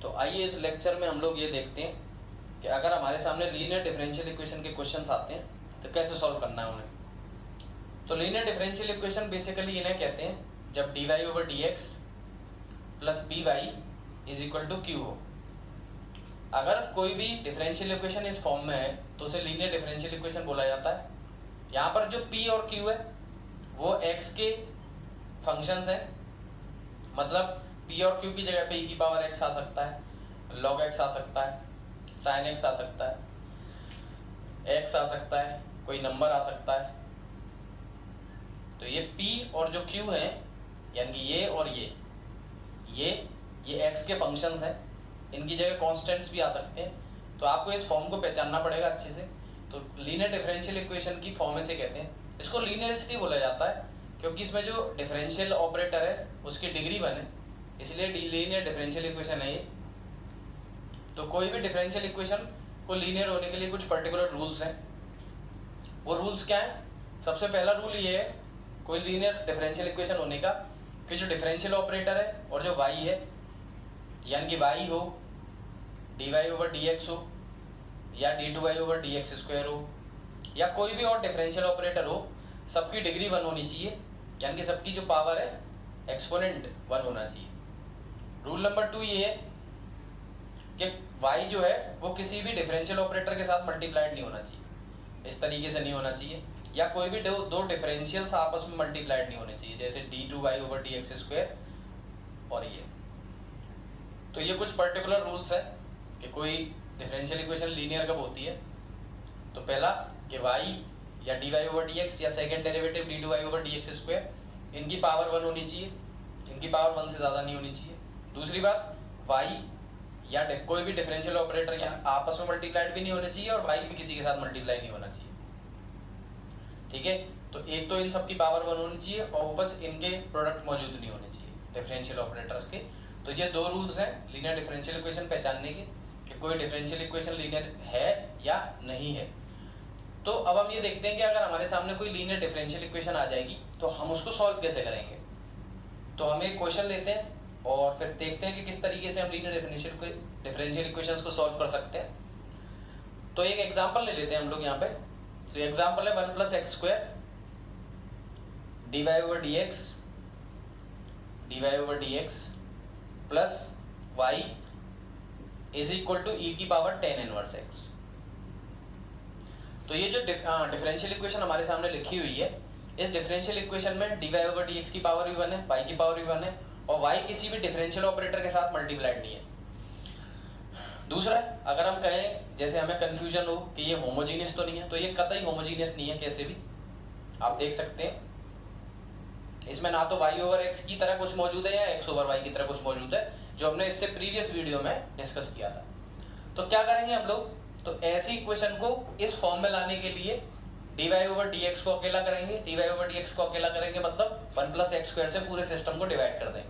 तो आइए इस लेक्चर में हम लोग ये देखते हैं कि अगर हमारे सामने लीनियर डिफरेंशियल इक्वेशन के क्वेश्चंस आते हैं तो कैसे सॉल्व करना है उन्हें। तो लीनियर डिफरेंशियल इक्वेशन बेसिकली इन्हें कहते हैं जब dy/dx plus by is equal to q हो। अगर कोई भी डिफरेंशियल इक्वेशन इस फॉर्म में है तो उसे लीनियर डिफरेंशियल इक्वेशन बोला जाता है। यहाँ पर जो p और q है वो x के फंक्शंस हैं, मतलब p और q की जगह पे e की पावर x आ सकता है, log x आ सकता है, sin x आ सकता है, x आ सकता है, कोई नंबर आ सकता है। तो ये p और जो q है यानी कि ये और ये x के फंक्शंस हैं, इनकी जगह कॉन्स्टेंट्स भी आ सकते हैं। तो आपको इस फॉर्म को पहचानना पड़ेगा अच्छे से। तो लीनियर डिफरेंशियल इक्वेशन की फॉर्म इसे कहते हैं। इसको लीनियर इसलिए बोला जाता है क्योंकि इसमें जो डिफरेंशियल ऑपरेटर है उसकी डिग्री 1 है, इसलिए लीनियर डिफरेंशियल इक्वेशन है ये। तो कोई भी डिफरेंशियल इक्वेशन को लीनियर होने के लिए कुछ पर्टिकुलर रूल्स हैं। वो रूल्स क्या है? सबसे पहला रूल ये है कोई लीनियर डिफरेंशियल इक्वेशन होने का कि जो डिफरेंशियल ऑपरेटर है और जो y है यानी कि y हो dy/dx हो या d2y/dx² हो या कोई भी और डिफरेंशियल ऑपरेटर हो, सबकी डिग्री 1 होनी चाहिए, यानी कि सबकी जो पावर है एक्सपोनेंट 1 होना चाहिए। रूल नंबर 2 ये है कि y जो है वो किसी भी डिफरेंशियल ऑपरेटर के साथ मल्टीप्लाइड नहीं होना चाहिए, इस तरीके से नहीं होना चाहिए, या कोई भी दो डिफरेंशियल्स आपस में मल्टीप्लाइड नहीं होने चाहिए, जैसे d2y/dx² और ये। तो ये कुछ पर्टिकुलर रूल्स है कि कोई डिफरेंशियल इक्वेशन लीनियर कब होती है। तो पहला कि y या dy/dx या सेकंड डेरिवेटिव d2y/dx², इनकी पावर 1 होनी चाहिए, इनकी पावर 1 से ज़्यादा नहीं होनी चाहिए। दूसरी बात, y या कोई भी डिफरेंशियल ऑपरेटर यहाँ आपस में मल्टीप्लाइड भी नहीं होने चाहिए और y भी किसी के साथ मल्टीप्लाई नहीं होना चाहिए। ठीक है, तो एक तो इन सब की पावर 1 होनी चाहिए और बस इनके प्रोडक्ट मौजूद नहीं होने चाहिए डिफरेंशियल ऑपरेटर्स के। तो ये दो रूल्स हैं लीनियर डिफरेंशियल इक्वेशन पहचानने के कि कोई डिफरेंशियल इक्वेशन लीनियर है या नहीं है। तो अब हम ये देखते हैं कि अगर हमारे सामने कोई लीनियर डिफरेंशियल इक्वेशन आ जाएगी तो हम उसको सॉल्व कैसे करेंगे। तो हम एक क्वेश्चन लेते हैं और फिर देखते हैं कि किस तरीके से हम लीनियर डिफरेंशियल इक्वेशंस को सॉल्व कर सकते हैं। तो एक एग्जांपल ले लेते हैं हम लोग यहाँ पे। तो एग्जांपल है 1 + x² dy/dx plus y is equal to e की पावर 10⁻⁻x। तो ये जो डिफरेंशियल इक्वेशन हमारे सामने लिखी हुई है, इस डिफरेंशियल इक्वेशन में dy/dx की पावर भी 1 है, y की पावर भी 1 है और y किसी भी डिफरेंशियल ऑपरेटर के साथ मल्टीप्लाइड नहीं है। दूसरा, अगर हम कहें जैसे हमें कंफ्यूजन हो कि ये होमोजीनियस तो नहीं है, तो ये कतई होमोजीनियस नहीं है। कैसे भी आप देख सकते हैं इसमें ना तो y/x की तरह कुछ मौजूद है या x/y की तरह कुछ मौजूद है, जो हमने इससे प्रीवियस वीडियो में डिस्कस किया था। तो क्या करेंगे हम लोग, तो ऐसी इक्वेशन को इस फॉर्म में लाने के लिए dy/dx को अकेला करेंगे, dy/dx को अकेला करेंगे मतलब 1 + x² से पूरे सिस्टम को डिवाइड कर देंगे।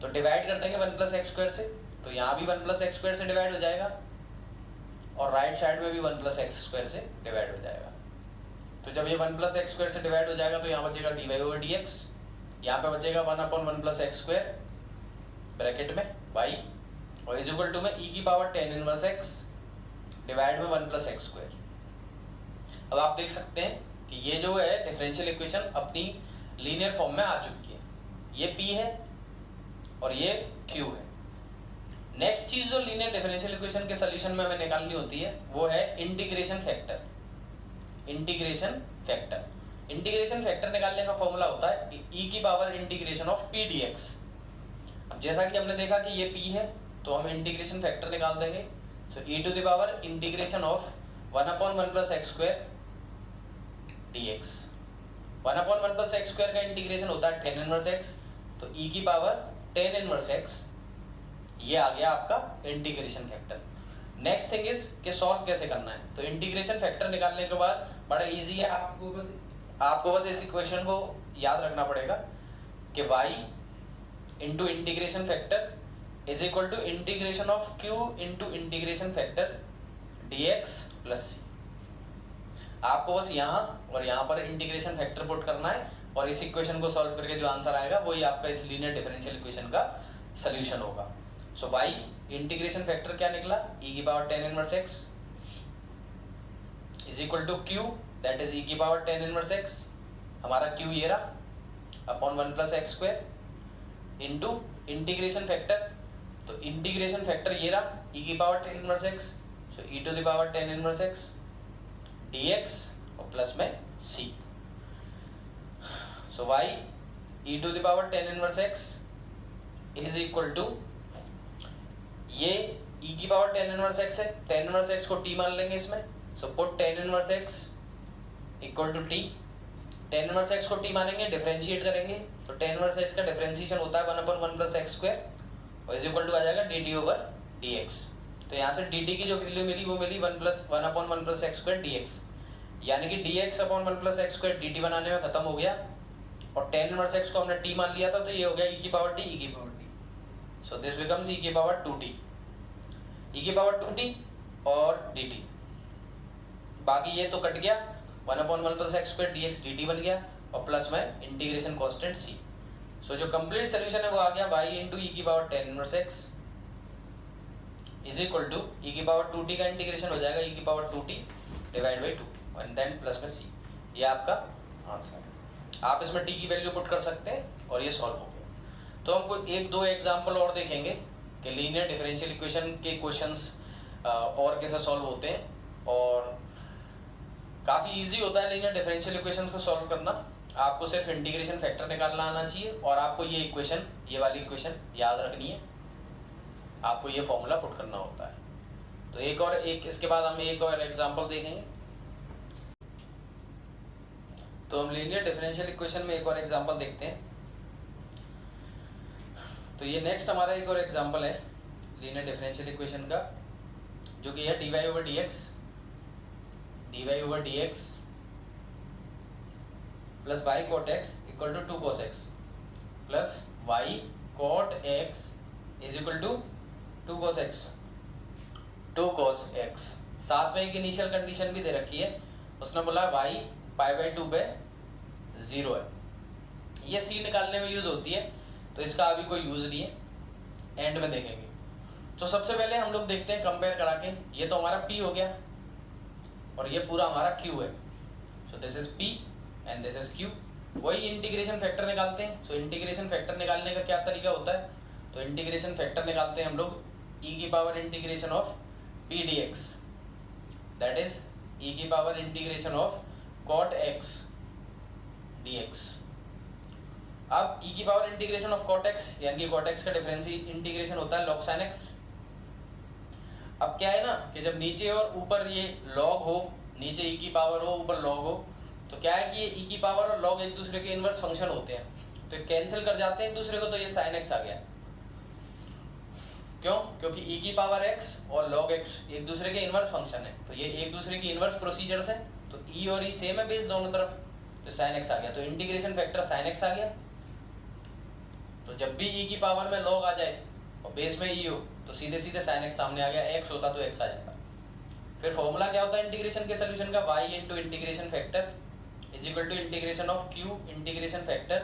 तो डिवाइड कर देंगे 1 + x² से, तो यहाँ भी 1 + x² से डिवाइड हो जाएगा और राइट साइड में भी 1 + x² से डिवाइड हो जाएगा। तो जब ये 1 + x² से डिवाइड हो जाएगा तो यहाँ बचेगा dy/dx, यहाँ पे बचेगा 1/1 + x² ब्रैकेट में y और इज इक्वल टू में e की पावर 10⁻⁻x डिवाइड में 1 + x²। अब आप देख सकते हैं कि ये जो है डिफरेंशियल इक्वेशन अपनी लीनियर फॉर्म में आ चुकी है। ये p है और ये q है। नेक्स्ट चीज जो लीनियर डिफरेंशियल इक्वेशन के सोल्यूशन में हमें निकालनी होती है वो है इंटीग्रेशन फैक्टर। इंटीग्रेशन फैक्टर निकालने का फॉर्मूला होता है e की power integration of p dx। अब जैसा कि हमने देखा कि ये p है तो हम इंटीग्रेशन फैक्टर निकाल देंगे। तो e to the power integration of 1/1 + x² dx। 1/1 + x² का इंटीग्रेशन होता है 10⁻⁻x, तो e की पावर 10⁻⁻x ये आ गया आपका integration factor. Next thing is कि सॉल्व कैसे करना है। तो इंटीग्रेशन फैक्टर निकालने के बाद बड़ा इजी है, आपको बस इस इक्वेशन को याद रखना पड़ेगा कि y into integration factor is equal to integration of q into integration factor dx plus c। आपको बस यहाँ और यहाँ पर इंटीग्रेशन फैक्टर पुट करना है और इस इक्वेशन को सॉल्व करके जो आंसर आएगा वही आपका इस लीनियर डिफरेंशियल इक्वेशन का सोल्यूशन होगा। सो वाई इंटीग्रेशन फैक्टर क्या निकला, ई की power ten inverse x is equal to q, that is e की पावर टेन इनवर्स एक्स, हमारा क्यू ये रहा upon one plus x square into integration factor, तो इंटीग्रेशन फैक्टर ये रहा ई की power ten inverse x, so e to the power ten inverse x dx और plus में c, so y e to the power ten inverse x is equal to, ये e की power ten inverse x है, ten inverse x को t मान लेंगे इसमें, so put ten inverse x equal to t, ten inverse x को t मानेंगे, differentiate करेंगे, तो टेन इनवर्स x का डिफरेंशिएशन होता है one upon one plus x square और इज इक्वल टू आ जाएगा dt ओवर dx, तो यहाँ से dt की जो वैल्यू मिली वो मिली one upon one plus x square dx, यानी कि dx upon one plus x square dt बनाने में खत्म हो गया, और टेन इनवर्स x को हमने t मान लिया था, तो ये हो गया e की पावर t, e की power t, so this becomes e की पावर 2t, e की पावर 2t और dt, बाकी ये तो कट गया, one upon one plus x square dx dt बन गया और प्लस में इंटीग्रेशन कांस्टेंट c, सो जो कंप्लीट सोल्यूशन है वो आ गया y इंटू ई की power ten inverse x is equal to e की पावर 2t का इंटीग्रेशन हो जाएगा e की power 2t divide by 2 and then plus में c, ये आपका आंसर है। आप इसमें t की वैल्यू पुट कर सकते हैं और ये सॉल्व हो गया। तो हम कोई एक दो एग्जांपल और देखेंगे कि लीनियर डिफरेंशियल इक्वेशन के क्वेश्चंस और कैसे सॉल्व होते हैं, और काफ़ी इजी होता है लीनियर डिफरेंशियल इक्वेशन को सॉल्व करना। आपको सिर्फ इंटीग्रेशन फैक्टर निकालना आना चाहिए और आपको ये इक्वेशन, ये वाली इक्वेशन याद रखनी है, आपको ये फॉर्मूला पुट करना होता है। तो एक इसके बाद हम एक और एग्जांपल देखेंगे। तो हम लीनियर डिफरेंशियल इक्वेशन में एक और एग्जांपल देखते हैं। तो ये नेक्स्ट हमारा एक और एग्जांपल है लीनियर डिफरेंशियल इक्वेशन का, जो कि है dy ओवर dx plus y cot x equal to 2 cos x plus y cot x is equal to 2 cos x। साथ में एक इनिशियल कंडीशन भी दे रखी है, उसने बोला y पाई बाई 2 पे 0 है, ये c निकालने में यूज होती है, तो इसका अभी कोई यूज नहीं है, एंड में देखेंगे। तो सबसे पहले हम लोग देखते हैं कंपेयर करा के, ये तो हमारा p हो गया और ये पूरा हमारा q है, so this is p and this is q। वही इंटीग्रेशन फैक्टर निकालते हैं। सो इंटीग्रेशन फैक्टर निकालने का क्या तरीका होता है, तो इंटीग्रेशन फैक्टर निकालते हैं हम लोग e की power integration of p dx, that is e की power integration of cot x dx। अब e की power integration of cot x, यानी कि cot x का डिफरेंशियल इंटीग्रेशन होता है log sin x। अब क्या है ना कि जब नीचे और ऊपर ये log हो, नीचे e की पावर हो ऊपर log हो, तो क्या है कि ये e की पावर और log एक दूसरे के इनवर्स फंक्शन होते हैं, तो ये कैंसिल कर जाते हैं एक दूसरे को, तो ये sin x आ गया। क्यों? क्योंकि e की पावर x और log x एक दूसरे के इनवर्स फंक्शन है, तो ये एक दूसरे की इनवर्स प्रोसीजर्स है, तो e और e सेम है बेस दोनों तरफ, तो sin x आ गया। तो इंटीग्रेशन फैक्टर sin x आ गया। तो जब भी e की पावर में log आ जाए और बेस में e हो, तो सीधे सीधे sin x सामने आ गया, x होता तो x आ जाता। फिर फॉर्मूला क्या होता है इंटीग्रेशन के सोल्यूशन का, y into integration factor is equal to integration of q integration factor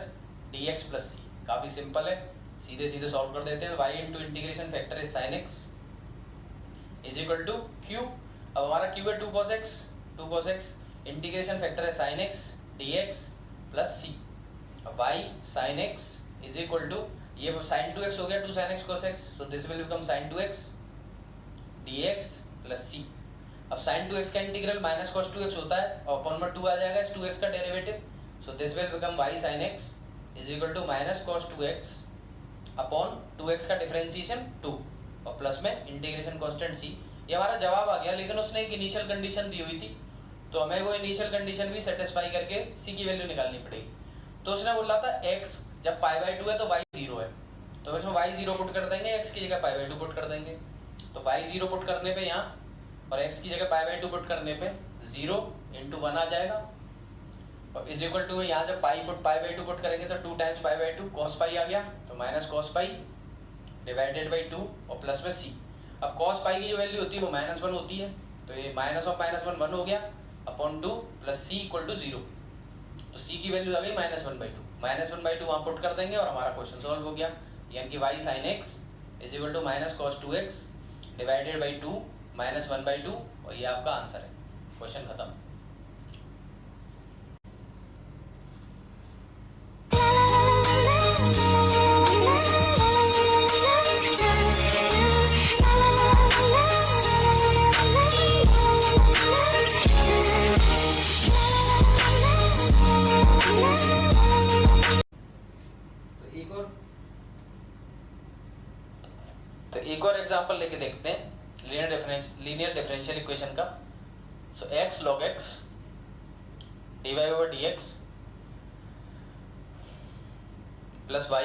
dx plus c। काफी सिंपल है, सीधे सीधे सॉल्व कर देते हैं। y into integration factor is sin x is equal to q। अब हमारा q है 2 cos x, इंटीग्रेशन फैक्टर है sin x dx plus c। अब y sin x is equal to, ये sin 2x हो गया 2 sin x cos x, so this will become sin 2x dx plus c। अब sin 2x का integral minus cos 2x होता है और upon में 2 आ जाएगा, इस 2x का derivative, so this will become y sin x is equal to minus cos 2x upon 2x का डिफरेंशिएशन 2 और प्लस में इंटीग्रेशन कांस्टेंट c। ये हमारा जवाब आ गया, लेकिन उसने एक इनिशियल कंडीशन दी हुई थी, तो हमें वो इनिशियल कंडीशन भी सेटिस्फाई करके c की वैल्यू निकालनी पड़ेगी। तो उसने बोला था x जब पाई बाई 2 है तो y 0 है, तो इसमें y 0 पुट कर देंगे, x की जगह पाई बाई 2 पुट कर देंगे। तो y 0 पुट करने पे यहाँ और x की जगह पाई बाई 2 पुट करने पे 0 इंटू 1 आ जाएगा, और इज इक्वल टू यहाँ जब पाई बाई 2 पुट करेंगे तो 2 टाइम्स पाई बाई 2 cos पाई आ गया, तो minus cos pi divided by 2 और प्लस में c। अब cos पाई की जो वैल्यू होती है वो -1 होती है, तो ये माइनस ऑफ -1 1 हो गया upon 2 plus c equal to 0, तो c की वैल्यू आ गई -1/2। -1/2 वहाँ पुट कर देंगे और हमारा क्वेश्चन सॉल्व हो गया, यानी कि y sin x is equal to minus cos 2x divided by 2 minus 1/2 और ये आपका आंसर है। क्वेश्चन खत्म। तो एक और एग्जांपल लेके देखते हैं लीनियर डिफरेंशियल इक्वेशन का। So x log x dy over dx plus y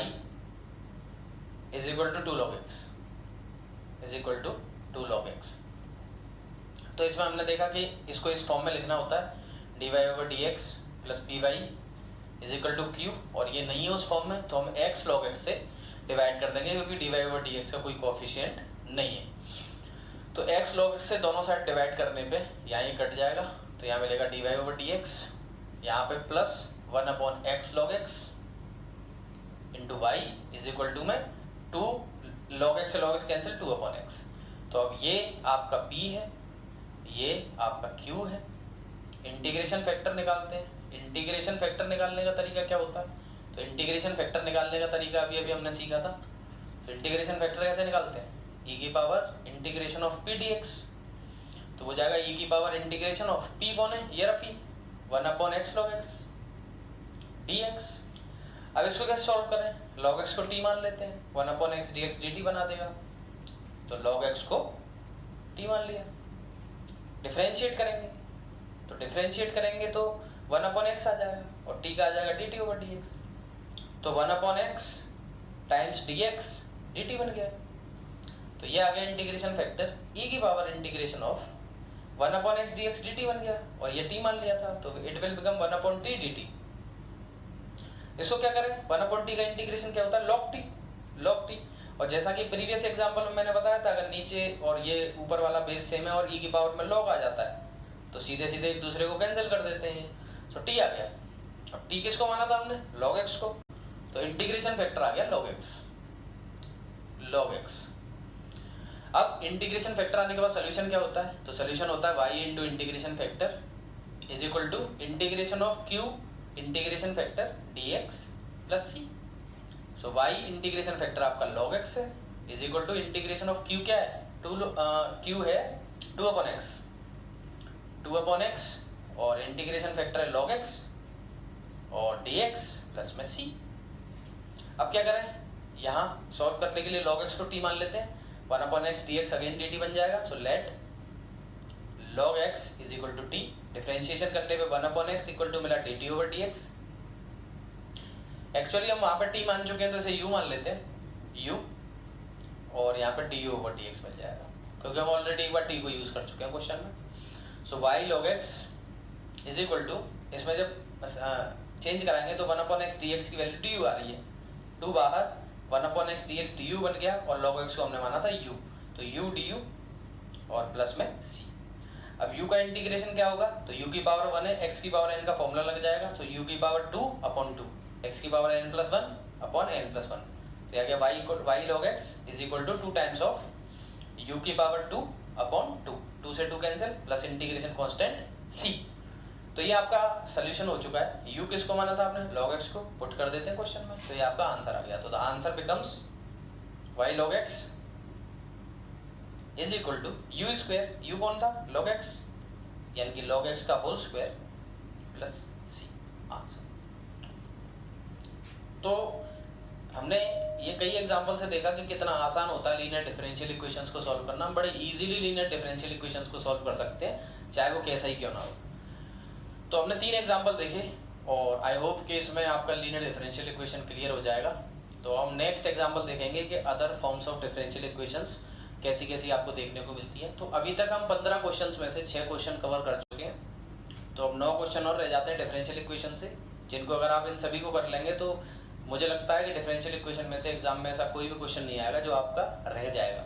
is equal to 2 log x is equal to 2 log x। तो इसमें हमने देखा कि इसको इस फॉर्म में लिखना होता है dy over dx plus py is equal to q, और ये नहीं है उस फॉर्म में तो हम x log x से डिवाइड कर देंगे क्योंकि dy over dx का कोई कोएफिशिएंट नहीं है। तो x log x से दोनों साइड डिवाइड करने पे यहाँ ये कट जाएगा, तो यहाँ मिलेगा dy over dx, यहाँ पे plus 1/x log x into y is equal to में 2 log x से log x कैंसिल 2/x। तो अब ये आपका p है, ये आपका q है। इंटीग्रेशन फैक्टर निकालते हैं। इंटीग्रेशन फैक्टर निकालने का तरीका क्या होता है? तो इंटीग्रेशन फैक्टर निकालने का तरीका अभी हमने सीखा था। तो इंटीग्रेशन फैक्टर कैसे निकालते हैं? e की power integration of p dx, तो वो जाएगा e की पावर इंटीग्रेशन ऑफ p कौन है? ये रहा p 1/x log x dx। अब इसको कैसे सॉल्व करें? log x को t मान लेते हैं, 1/x dx dt बना देगा। तो log x को t मान लिया। डिफरेंशिएट करेंगे, तो डिफरेंशिएट करेंगे तो 1/x आ जाएगा और t का आ जाएगा dt over dx। तो 1/x टाइम्स dx dt बन गया। तो ये आ गया इंटीग्रेशन फैक्टर, e की power integration of 1/x dx dt बन गया और ये t मान लिया था, तो it will become 1/t dt। इसको क्या करें? 1/t का इंटीग्रेशन क्या होता है? log t। और जैसा कि प्रीवियस एग्जांपल में मैंने बताया था, अगर नीचे और ये ऊपर वाला बेस सेम है और e की पावर में log आ जाता है तो सीधे सीधे एक दूसरे को कैंसिल कर देते हैं। तो t आ गया। अब t किसको माना था हमने? log x को। तो इंटीग्रेशन फैक्टर आ गया log x। अब इंटीग्रेशन फैक्टर आने के बाद सोल्यूशन क्या होता है? तो सोल्यूशन होता है y into integration factor is equal to integration of q integration factor dx plus c। So y integration factor आपका log x है is equal to integration of q क्या है? q है 2/x और इंटीग्रेशन फैक्टर है log x और dx plus में c। अब क्या करें? यहाँ सॉल्व करने के लिए log x को t मान लेते हैं, 1/x dx अगेन dt बन जाएगा। So let log x is equal to t, differentiation करने पे 1/x इक्वल टू मिला dt over dx। एक्चुअली हम वहाँ पर t मान चुके हैं तो इसे u मान लेते हैं u, और यहाँ पे du over dx मिल जाएगा क्योंकि हम ऑलरेडी एक बार t को यूज कर चुके हैं क्वेश्चन में। So y log x is equal to, इसमें जब चेंज कराएंगे तो 1/x dx की वैल्यू du आ रही है, 2 बाहर 1/x dx du बन गया और log x को हमने माना था u, तो u du और प्लस में c। अब u का इंटीग्रेशन क्या होगा? तो u की पावर 1 है, x की पावर n का फॉर्मूला लग जाएगा, तो u की पावर 2/2, x की पावर n + 1/n+1। तो यह गया y log x is equal to 2 times of u की पावर 2/2, 2 से 2 cancel plus integration constant c। तो ये आपका सोल्यूशन हो चुका है। u किसको माना था आपने? log x को। पुट कर देते हैं क्वेश्चन में, तो ये आपका आंसर आ गया। तो the answer becomes y log x is equal to u square, u कौन था? log x, यानी कि log x का whole square plus c answer. तो हमने ये कई एग्जांपल से देखा कि कितना आसान होता है लीनियर डिफरेंशियल इक्वेशंस को सॉल्व करना। हम बड़े इजीली लीनियर डिफरेंशियल इक्वेशंस को सॉल्व कर सकते हैं, चाहे वो कैसा ही क्यों ना हो। तो हमने 3 एग्जांपल देखे और आई होप कि इसमें आपका लीनियर डिफरेंशियल इक्वेशन क्लियर हो जाएगा। तो हम नेक्स्ट एग्जांपल देखेंगे कि other forms of differential equations कैसी कैसी आपको देखने को मिलती है। तो अभी तक हम 15 क्वेश्चंस में से 6 क्वेश्चन कवर कर चुके हैं, तो अब 9 क्वेश्चन और रह जाते हैं डिफरेंशियल इक्वेशन से, जिनको अगर आप इन सभी को कर लेंगे तो मुझे लगता है कि डिफरेंशियल इक्वेशन में से एग्जाम में ऐसा कोई भी क्वेश्चन नहीं आएगा जो आपका रह जाएगा।